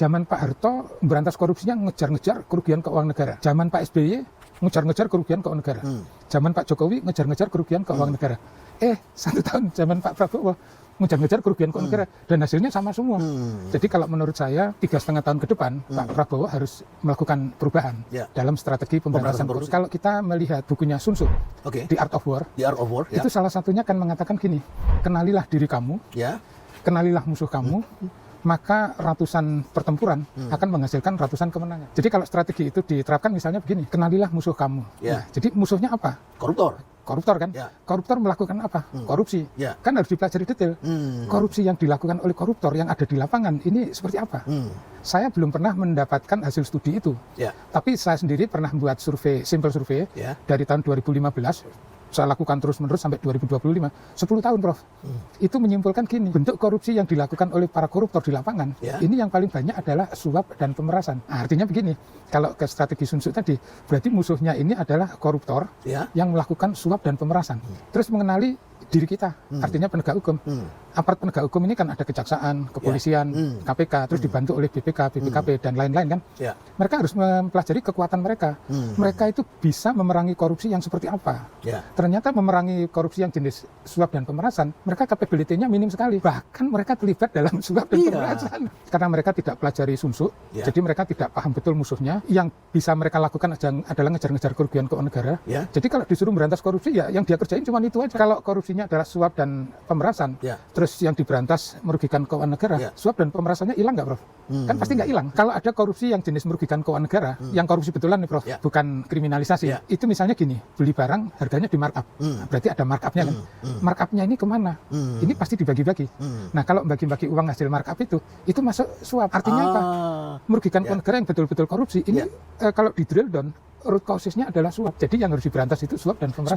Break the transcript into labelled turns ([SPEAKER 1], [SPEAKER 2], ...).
[SPEAKER 1] Zaman Pak Harto memberantas korupsinya ngejar-ngejar kerugian keuangan negara. Zaman Pak SBY ngejar-ngejar kerugian keuangan negara. Zaman Pak Jokowi ngejar-ngejar kerugian keuangan negara. 1 tahun zaman Pak Prabowo ngejar-ngejar kerugian keuangan negara dan hasilnya sama semua. Jadi kalau menurut saya 3,5 tahun ke depan Pak Prabowo harus melakukan perubahan dalam strategi pemberantasan korupsi. Kalau kita melihat bukunya Sun Tzu, The Art of War, itu salah satunya kan mengatakan gini, kenalilah diri kamu, kenalilah musuh kamu, maka ratusan pertempuran akan menghasilkan ratusan kemenangan. Jadi kalau strategi itu diterapkan misalnya begini, kenalilah musuh kamu. Nah, jadi musuhnya apa? Koruptor kan? Koruptor melakukan apa? Korupsi. Kan harus dipelajari detail. Korupsi yang dilakukan oleh koruptor yang ada di lapangan ini seperti apa? Saya belum pernah mendapatkan hasil studi itu. Tapi saya sendiri pernah membuat survei, simple survei dari tahun 2015. Saya lakukan terus-menerus sampai 2025, 10 tahun, Prof. Itu menyimpulkan gini, bentuk korupsi yang dilakukan oleh para koruptor di lapangan, ini yang paling banyak adalah suap dan pemerasan. Nah, artinya begini, kalau ke strategi Sun Tzu tadi, berarti musuhnya ini adalah koruptor yang melakukan suap dan pemerasan. Terus mengenali diri kita, artinya penegak hukum. Aparat penegak hukum ini kan ada kejaksaan, kepolisian, KPK, terus dibantu oleh BPK, BPKP, dan lain-lain kan. Mereka harus mempelajari kekuatan mereka. Mereka itu bisa memerangi korupsi yang seperti apa. Ternyata memerangi korupsi yang jenis suap dan pemerasan, mereka capability-nya minim sekali. Bahkan mereka terlibat dalam suap dan pemerasan. Karena mereka tidak pelajari Sun Tzu, jadi mereka tidak paham betul musuhnya. Yang bisa mereka lakukan adalah ngejar-ngejar kerugian keuangan negara. Jadi kalau disuruh berantas korupsi, ya yang dia kerjain cuma itu aja. Kalau korupsinya adalah suap dan pemerasan, terus yang diberantas merugikan keuangan negara, suap dan pemerasannya hilang nggak, Prof? Kan pasti nggak hilang. Kalau ada korupsi yang jenis merugikan keuangan negara, yang korupsi betulan nih, Prof, bukan kriminalisasi. Itu misalnya gini, beli barang harganya di markup, berarti ada markupnya kan? Markupnya ini kemana? Ini pasti dibagi-bagi. Nah, kalau bagi-bagi uang hasil markup itu masuk suap. Artinya apa? Merugikan keuangan negara yang betul-betul korupsi. Ini kalau di drill down, root causesnya adalah suap. Jadi yang harus diberantas itu suap dan pemerasan.